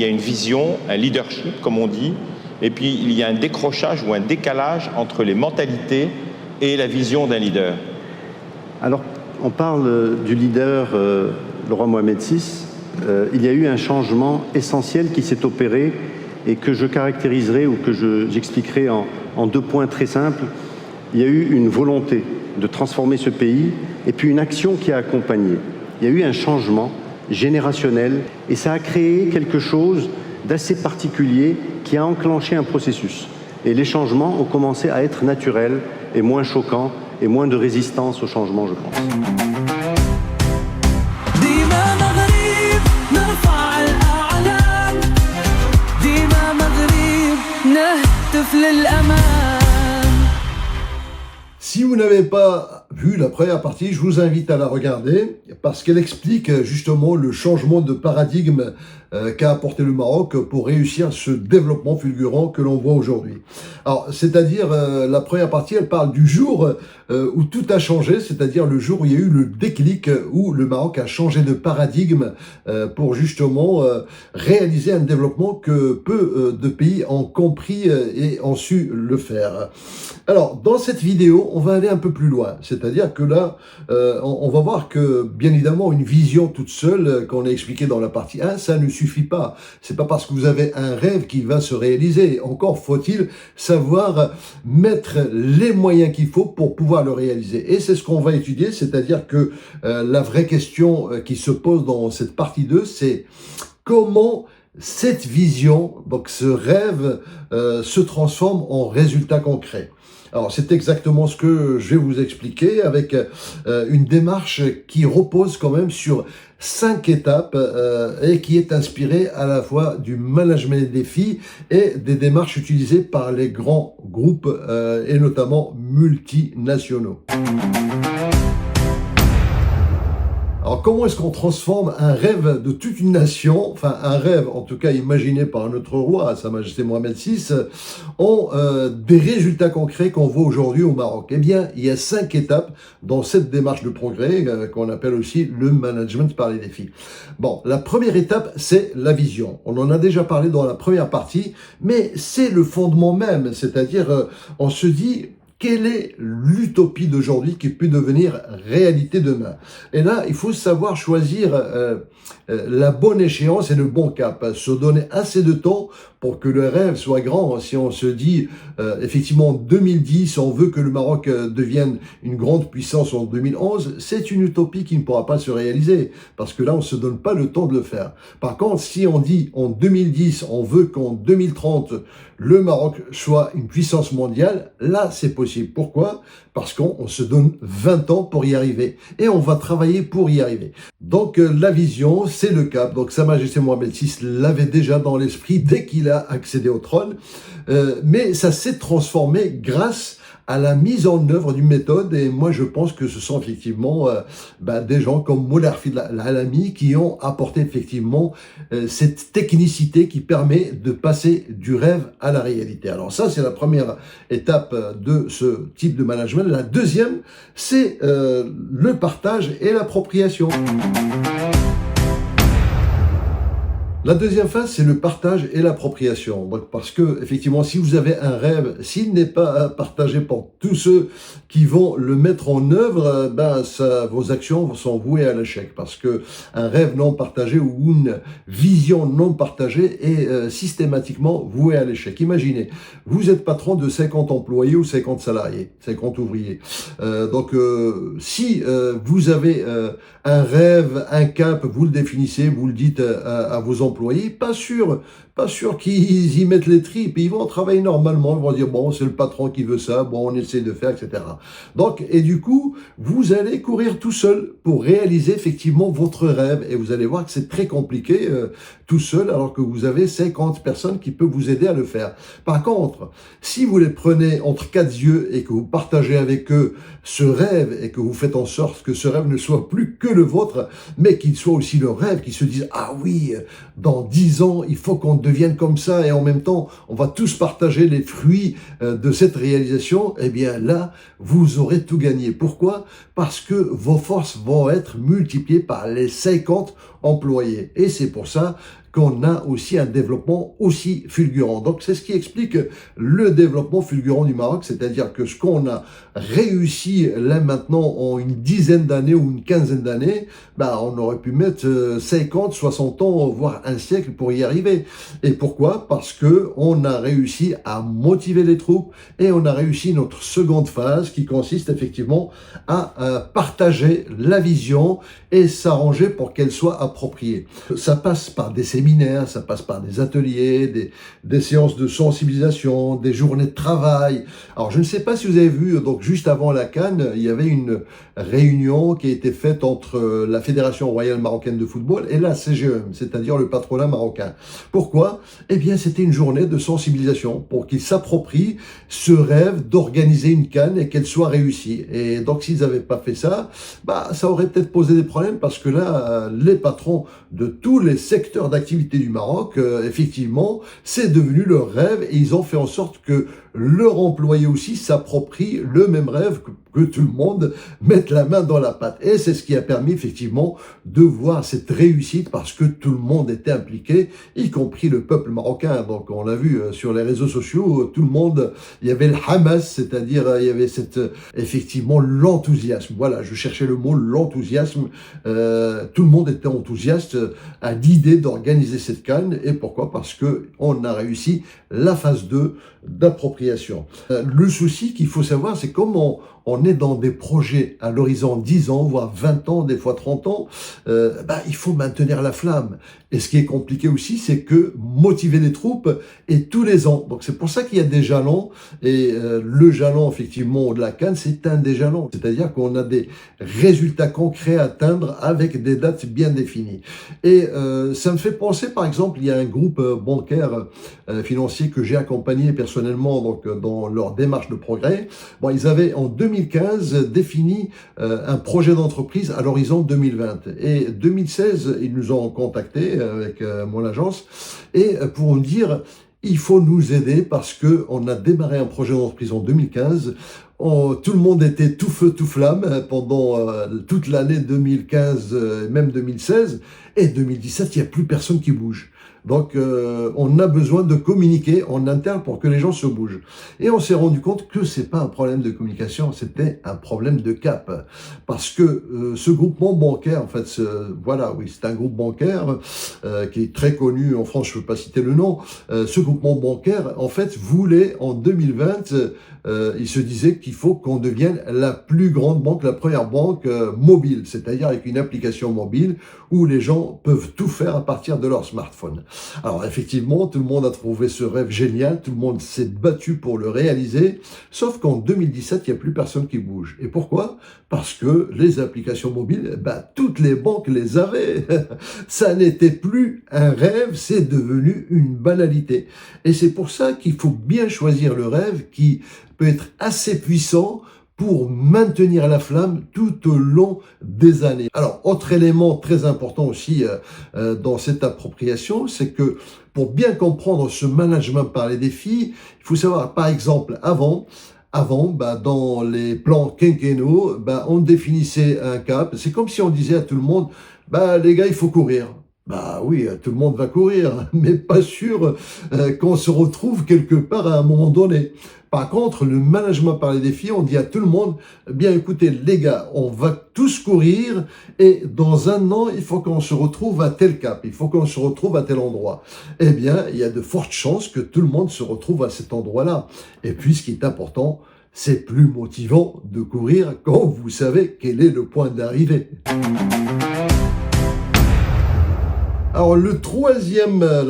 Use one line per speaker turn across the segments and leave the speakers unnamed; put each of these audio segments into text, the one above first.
y a une vision, un leadership, comme on dit, et puis il y a un décrochage ou un décalage entre les mentalités et la vision d'un leader.
Alors, on parle du leader, le roi Mohamed VI. Il y a eu un changement essentiel qui s'est opéré et que je caractériserai ou que j'expliquerai en 2 points très simples. Il y a eu une volonté de transformer ce pays et puis une action qui a accompagné. Il y a eu un changement générationnel et ça a créé quelque chose d'assez particulier qui a enclenché un processus. Et les changements ont commencé à être naturels et moins choquants et moins de résistance au changement, je pense.
Si vous n'avez pas vu la première partie, je vous invite à la regarder parce qu'elle explique justement le changement de paradigme qu'a apporté le Maroc pour réussir ce développement fulgurant que l'on voit aujourd'hui. Alors, c'est-à-dire, la première partie, elle parle du jour où tout a changé, c'est-à-dire le jour où il y a eu le déclic, où le Maroc a changé de paradigme pour justement réaliser un développement que peu de pays ont compris et ont su le faire. Alors, dans cette vidéo, on va aller un peu plus loin, c'est-à-dire que là, on va voir que, bien évidemment, une vision toute seule, qu'on a expliqué dans la partie 1, ça ne suffit pas. C'est pas parce que vous avez un rêve qui va se réaliser. Encore faut-il savoir mettre les moyens qu'il faut pour pouvoir le réaliser. Et c'est ce qu'on va étudier, c'est-à-dire que la vraie question qui se pose dans cette partie 2, c'est comment cette vision, donc ce rêve, se transforme en résultat concret. Alors, c'est exactement ce que je vais vous expliquer avec une démarche qui repose quand même sur 5 étapes et qui est inspirée à la fois du management des défis et des démarches utilisées par les grands groupes et notamment multinationaux. Alors, comment est-ce qu'on transforme un rêve de toute une nation, enfin un rêve en tout cas imaginé par notre roi, Sa Majesté Mohamed VI, en des résultats concrets qu'on voit aujourd'hui au Maroc? Eh bien, il y a 5 étapes dans cette démarche de progrès qu'on appelle aussi le management par les défis. Bon, la première étape, c'est la vision. On en a déjà parlé dans la première partie, mais c'est le fondement même, c'est-à-dire on se dit... Quelle est l'utopie d'aujourd'hui qui peut devenir réalité demain? Et là, il faut savoir choisir la bonne échéance et le bon cap. Se donner assez de temps pour que le rêve soit grand. Si on se dit, effectivement, en 2010, on veut que le Maroc devienne une grande puissance en 2011, c'est une utopie qui ne pourra pas se réaliser, parce que là, on ne se donne pas le temps de le faire. Par contre, si on dit en 2010, on veut qu'en 2030, le Maroc soit une puissance mondiale, là, c'est possible. Pourquoi? Parce qu'on se donne 20 ans pour y arriver. Et on va travailler pour y arriver. Donc, la vision, c'est le cap. Donc, Sa Majesté Mohamed VI l'avait déjà dans l'esprit dès qu'il a accédé au trône. Mais ça s'est transformé grâce à la mise en œuvre d'une méthode, et moi je pense que ce sont effectivement des gens comme Moulay Hafid Al-Alami qui ont apporté effectivement cette technicité qui permet de passer du rêve à la réalité. Alors ça, c'est la première étape de ce type de management. La deuxième, c'est le partage et l'appropriation. La deuxième phase, c'est le partage et l'appropriation. Parce que, effectivement, si vous avez un rêve, s'il n'est pas partagé par tous ceux qui vont le mettre en œuvre, vos actions sont vouées à l'échec. Parce que un rêve non partagé ou une vision non partagée est systématiquement vouée à l'échec. Imaginez, vous êtes patron de 50 employés ou 50 salariés, 50 ouvriers. Si vous avez un rêve, un cap, vous le définissez, vous le dites à vos employés, pas sûr qu'ils y mettent les tripes, ils vont travailler normalement, ils vont dire bon, c'est le patron qui veut ça, bon, on essaie de faire, etc. Donc, et du coup, vous allez courir tout seul pour réaliser effectivement votre rêve, et vous allez voir que c'est très compliqué tout seul, alors que vous avez 50 personnes qui peuvent vous aider à le faire. Par contre, si vous les prenez entre 4 yeux et que vous partagez avec eux ce rêve, et que vous faites en sorte que ce rêve ne soit plus que le vôtre, mais qu'il soit aussi leur rêve, qu'ils se disent ah oui, dans 10 ans, il faut qu'on devienne comme ça, et en même temps, on va tous partager les fruits de cette réalisation, eh bien là, vous aurez tout gagné. Pourquoi? Parce que vos forces vont être multipliées par les 50 employés. Et c'est pour ça qu'on a aussi un développement aussi fulgurant. Donc c'est ce qui explique le développement fulgurant du Maroc, c'est-à-dire que ce qu'on a réussi là maintenant en une dizaine d'années ou une quinzaine d'années, on aurait pu mettre 50, 60 ans, voire un siècle pour y arriver. Et pourquoi? Parce que on a réussi à motiver les troupes et on a réussi notre seconde phase qui consiste effectivement à partager la vision et s'arranger pour qu'elle soit appropriée. Ça passe par des séminaires, ça passe par des ateliers, des séances de sensibilisation, des journées de travail. Alors je ne sais pas si vous avez vu, donc juste avant la CAN, il y avait une réunion qui a été faite entre la Fédération royale marocaine de football et la CGM, c'est-à-dire le patronat marocain. Pourquoi? Eh bien c'était une journée de sensibilisation pour qu'ils s'approprient ce rêve d'organiser une CAN et qu'elle soit réussie. Et donc s'ils n'avaient pas fait ça, ça aurait peut-être posé des problèmes parce que là, les patrons de tous les secteurs d'activité du Maroc, effectivement, c'est devenu leur rêve et ils ont fait en sorte que leurs employés aussi s'approprient le même rêve que tout le monde mette la main dans la pâte. Et c'est ce qui a permis effectivement de voir cette réussite parce que tout le monde était impliqué, y compris le peuple marocain. Donc on l'a vu sur les réseaux sociaux, tout le monde, il y avait le Hamas, c'est-à-dire il y avait effectivement l'enthousiasme. Voilà, je cherchais le mot, l'enthousiasme. Tout le monde était enthousiaste à l'idée d'organiser cette CAN. Et pourquoi? Parce que on a réussi la phase 2 d'appropriation. Le souci qu'il faut savoir, c'est comment on est dans des projets à l'horizon 10 ans, voire 20 ans, des fois 30 ans, il faut maintenir la flamme. Et ce qui est compliqué aussi, c'est que motiver les troupes et tous les ans. Donc c'est pour ça qu'il y a des jalons, et le jalon effectivement de la CAN, c'est un des jalons. C'est-à-dire qu'on a des résultats concrets à atteindre avec des dates bien définies. Et ça me fait penser, par exemple, il y a un groupe bancaire financier que j'ai accompagné personnellement donc, dans leur démarche de progrès. Ils avaient en 2015 défini un projet d'entreprise à l'horizon 2020. Et 2016, ils nous ont contactés avec mon agence et pour nous dire il faut nous aider parce que on a démarré un projet d'entreprise en 2015. Tout le monde était tout feu, tout flamme pendant toute l'année 2015, même 2016. Et 2017, il n'y a plus personne qui bouge. Donc, on a besoin de communiquer en interne pour que les gens se bougent. Et on s'est rendu compte que c'est pas un problème de communication, c'était un problème de cap. Parce que ce groupement bancaire, en fait, c'est un groupe bancaire qui est très connu en France, je ne peux pas citer le nom. Ce groupement bancaire, en fait, voulait en 2020, il se disait qu'il faut qu'on devienne la plus grande banque, la première banque mobile, c'est-à-dire avec une application mobile où les gens peuvent tout faire à partir de leur smartphone. Alors effectivement, tout le monde a trouvé ce rêve génial, tout le monde s'est battu pour le réaliser, sauf qu'en 2017, il n'y a plus personne qui bouge. Et pourquoi? Parce que les applications mobiles, toutes les banques les avaient. Ça n'était plus un rêve, c'est devenu une banalité. Et c'est pour ça qu'il faut bien choisir le rêve qui peut être assez puissant pour maintenir la flamme tout au long des années. Alors, autre élément très important aussi dans cette appropriation, c'est que pour bien comprendre ce management par les défis, il faut savoir, par exemple, avant, dans les plans quinquennaux, on définissait un cap. C'est comme si on disait à tout le monde, les gars, il faut courir. Oui, tout le monde va courir, mais pas sûr qu'on se retrouve quelque part à un moment donné. Par contre, le management par les défis, on dit à tout le monde, bien écoutez les gars, on va tous courir et dans un an, il faut qu'on se retrouve à tel cap, il faut qu'on se retrouve à tel endroit. Eh bien, il y a de fortes chances que tout le monde se retrouve à cet endroit-là. Et puis, ce qui est important, c'est plus motivant de courir quand vous savez quel est le point d'arrivée. Alors la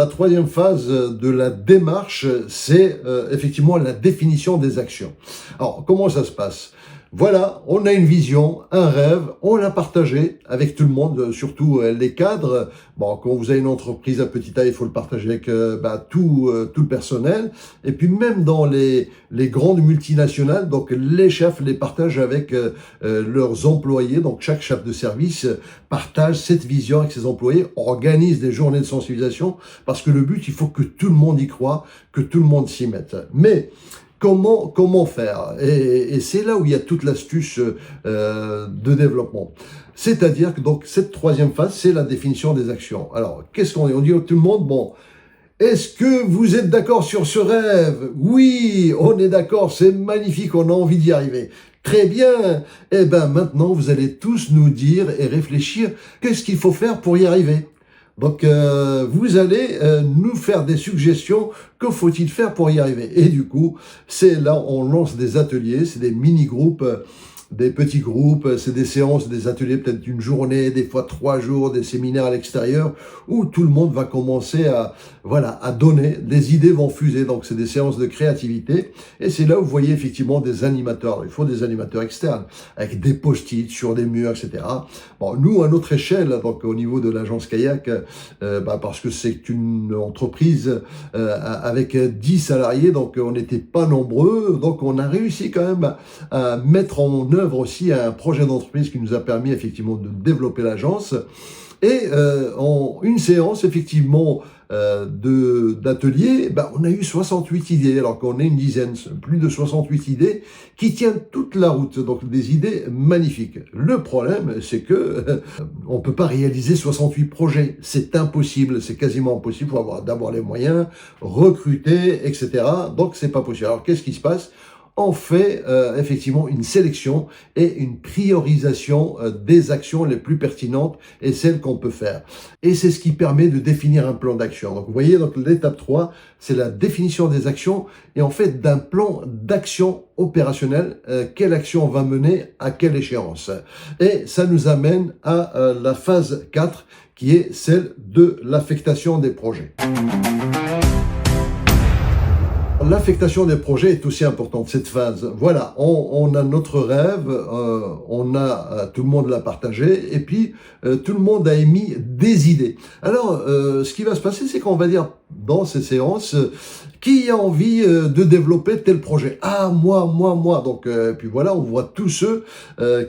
troisième phase de la démarche, c'est effectivement la définition des actions. Alors comment ça se passe? Voilà, on a une vision, un rêve, on l'a partagé avec tout le monde, surtout les cadres. Quand vous avez une entreprise à petite taille, il faut le partager avec tout le personnel. Et puis même dans les grandes multinationales, donc les chefs les partagent avec leurs employés. Donc chaque chef de service partage cette vision avec ses employés, organise des journées de sensibilisation, parce que le but, il faut que tout le monde y croit, que tout le monde s'y mette. Mais comment faire? Et c'est là où il y a toute l'astuce de développement. C'est-à-dire que donc cette troisième phase, c'est la définition des actions. Alors, qu'est-ce qu'on dit? On dit à tout le monde, bon, est-ce que vous êtes d'accord sur ce rêve? Oui, on est d'accord, c'est magnifique, on a envie d'y arriver. Très bien. Eh ben maintenant, vous allez tous nous dire et réfléchir qu'est-ce qu'il faut faire pour y arriver. Donc, vous allez nous faire des suggestions. Que faut-il faire pour y arriver? Et du coup, c'est là on lance des ateliers, c'est des mini-groupes, des petits groupes, c'est des séances, des ateliers peut-être d'une journée, des fois 3 jours, des séminaires à l'extérieur, où tout le monde va commencer à donner, des idées vont fuser, donc c'est des séances de créativité, et c'est là où vous voyez effectivement des animateurs. Alors, il faut des animateurs externes, avec des post-it sur des murs, etc. Bon, nous, à notre échelle, donc au niveau de l'agence Kayak, parce que c'est une entreprise avec 10 salariés, donc on n'était pas nombreux, donc on a réussi quand même à mettre en œuvre aussi un projet d'entreprise qui nous a permis effectivement de développer l'agence. Et en une séance effectivement d'atelier, on a eu 68 idées, alors qu'on est une dizaine, plus de 68 idées qui tiennent toute la route, donc des idées magnifiques. Le problème, c'est que on peut pas réaliser 68 projets, c'est impossible, c'est quasiment impossible, il faut avoir d'abord les moyens, recruter, etc. Donc c'est pas possible. Alors qu'est-ce qui se passe? On fait effectivement une sélection et une priorisation des actions les plus pertinentes et celles qu'on peut faire. Et c'est ce qui permet de définir un plan d'action. Donc vous voyez, donc l'étape 3, c'est la définition des actions et en fait d'un plan d'action opérationnel, quelle action on va mener à quelle échéance. Et ça nous amène à la phase 4 qui est celle de l'affectation des projets. L'affectation des projets est aussi importante, cette phase. Voilà, on a notre rêve, tout le monde l'a partagé, et puis tout le monde a émis des idées. Alors, ce qui va se passer, c'est qu'on va dire dans ces séances, qui a envie de développer tel projet? Ah, moi. Donc, puis voilà, on voit tous ceux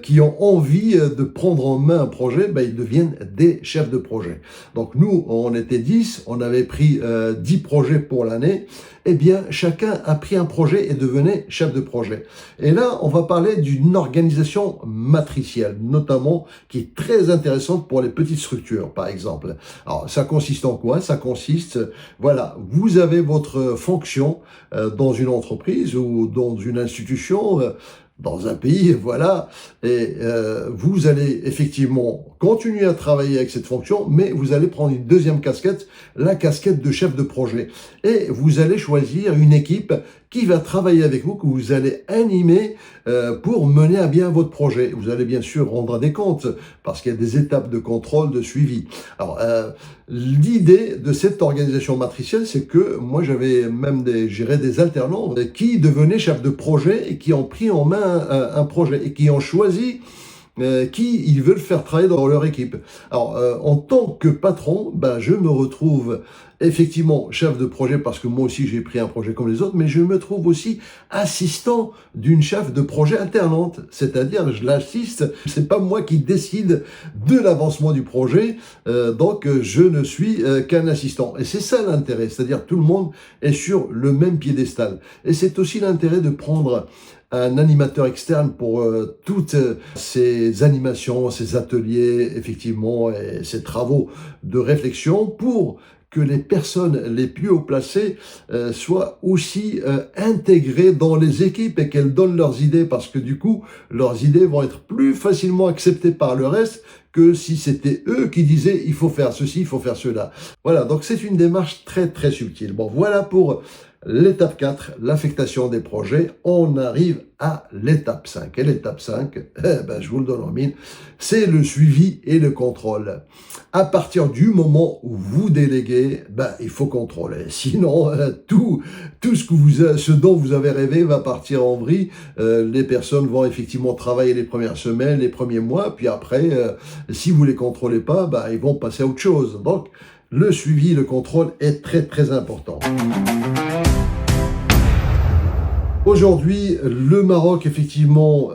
qui ont envie de prendre en main un projet, ils deviennent des chefs de projet. Donc nous, on était 10, on avait pris 10 projets pour l'année. Eh bien, chacun a pris un projet et devenait chef de projet. Et là, on va parler d'une organisation matricielle, notamment, qui est très intéressante pour les petites structures, par exemple. Alors, ça consiste en quoi? Ça consiste, voilà, vous avez votre fonction dans une entreprise ou dans une institution, dans un pays, voilà, et vous allez effectivement continuer à travailler avec cette fonction, mais vous allez prendre une deuxième casquette, la casquette de chef de projet. Et vous allez choisir une équipe qui va travailler avec vous, que vous allez animer pour mener à bien votre projet. Vous allez bien sûr rendre des comptes, parce qu'il y a des étapes de contrôle, de suivi. Alors, l'idée de cette organisation matricielle, c'est que moi, j'avais même géré des alternants qui devenaient chefs de projet et qui ont pris en main un projet et qui ont choisi qui ils veulent faire travailler dans leur équipe. Alors, en tant que patron, je me retrouve effectivement chef de projet parce que moi aussi j'ai pris un projet comme les autres, mais je me trouve aussi assistant d'une chef de projet alternante, c'est-à-dire je l'assiste, c'est pas moi qui décide de l'avancement du projet, donc je ne suis qu'un assistant. Et c'est ça l'intérêt, c'est-à-dire tout le monde est sur le même piédestal. Et c'est aussi l'intérêt de prendre un animateur externe pour toutes ces animations, ces ateliers, effectivement, et ces travaux de réflexion pour que les personnes les plus haut placées soient aussi intégrées dans les équipes et qu'elles donnent leurs idées, parce que du coup, leurs idées vont être plus facilement acceptées par le reste que si c'était eux qui disaient il faut faire ceci, il faut faire cela. Voilà, donc c'est une démarche très très subtile. Bon, voilà pour l'étape 4, l'affectation des projets. On arrive à l'étape 5. Et l'étape 5, je vous le donne en mille, c'est le suivi et le contrôle. À partir du moment où vous déléguez, il faut contrôler. Sinon, tout ce dont vous avez rêvé va partir en vrille. Les personnes vont effectivement travailler les premières semaines, les premiers mois, puis après, si vous les contrôlez pas, ils vont passer à autre chose. Donc, le suivi, le contrôle est très très important. Aujourd'hui, le Maroc, effectivement,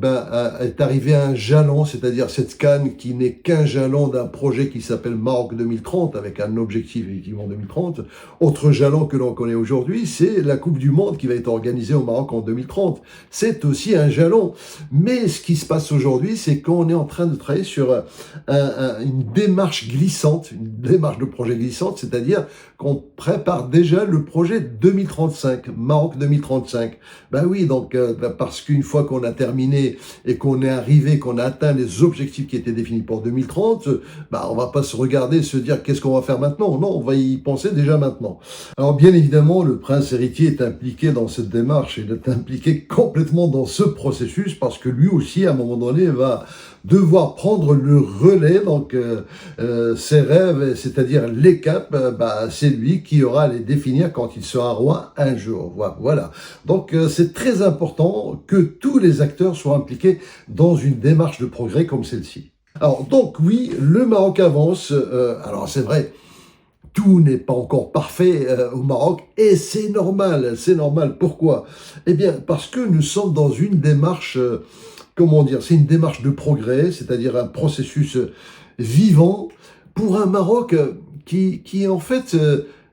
est arrivé à un jalon, c'est-à-dire cette canne qui n'est qu'un jalon d'un projet qui s'appelle Maroc 2030, avec un objectif effectivement 2030. Autre jalon que l'on connaît aujourd'hui, c'est la Coupe du Monde qui va être organisée au Maroc en 2030. C'est aussi un jalon. Mais ce qui se passe aujourd'hui, c'est qu'on est en train de travailler sur une démarche glissante, une démarche de projet glissante, c'est-à-dire qu'on prépare déjà le projet 2035, Maroc 2035. Ben oui, donc parce qu'une fois qu'on a terminé et qu'on est arrivé, qu'on a atteint les objectifs qui étaient définis pour 2030, on va pas se regarder et se dire qu'est-ce qu'on va faire maintenant. Non, on va y penser déjà maintenant. Alors bien évidemment, le prince héritier est impliqué dans cette démarche, il est impliqué complètement dans ce processus parce que lui aussi, à un moment donné, va devoir prendre le relais, donc ses rêves, c'est-à-dire les caps, c'est lui qui aura à les définir quand il sera roi un jour. Voilà. Donc c'est très important que tous les acteurs soient impliqués dans une démarche de progrès comme celle-ci. Alors donc oui, le Maroc avance, alors c'est vrai, tout n'est pas encore parfait au Maroc, et c'est normal. Pourquoi? Eh bien, parce que nous sommes dans une démarche, c'est une démarche de progrès, c'est-à-dire un processus vivant pour un Maroc qui en fait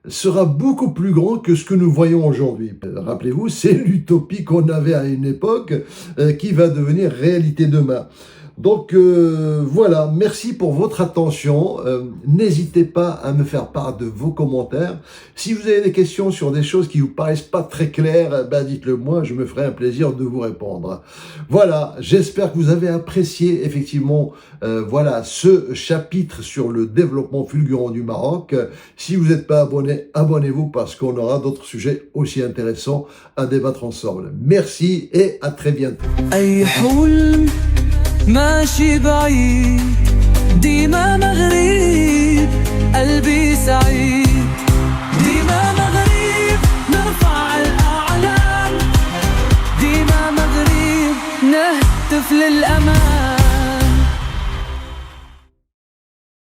sera beaucoup plus grand que ce que nous voyons aujourd'hui. Rappelez-vous, c'est l'utopie qu'on avait à une époque qui va devenir réalité demain. Donc voilà, merci pour votre attention. N'hésitez pas à me faire part de vos commentaires. Si vous avez des questions sur des choses qui vous paraissent pas très claires, dites-le moi, je me ferai un plaisir de vous répondre. Voilà, j'espère que vous avez apprécié effectivement ce chapitre sur le développement fulgurant du Maroc. Si vous n'êtes pas abonné, abonnez-vous parce qu'on aura d'autres sujets aussi intéressants à débattre ensemble. Merci et à très bientôt.
ماشي بعيد ديما مغريب قلبي سعيد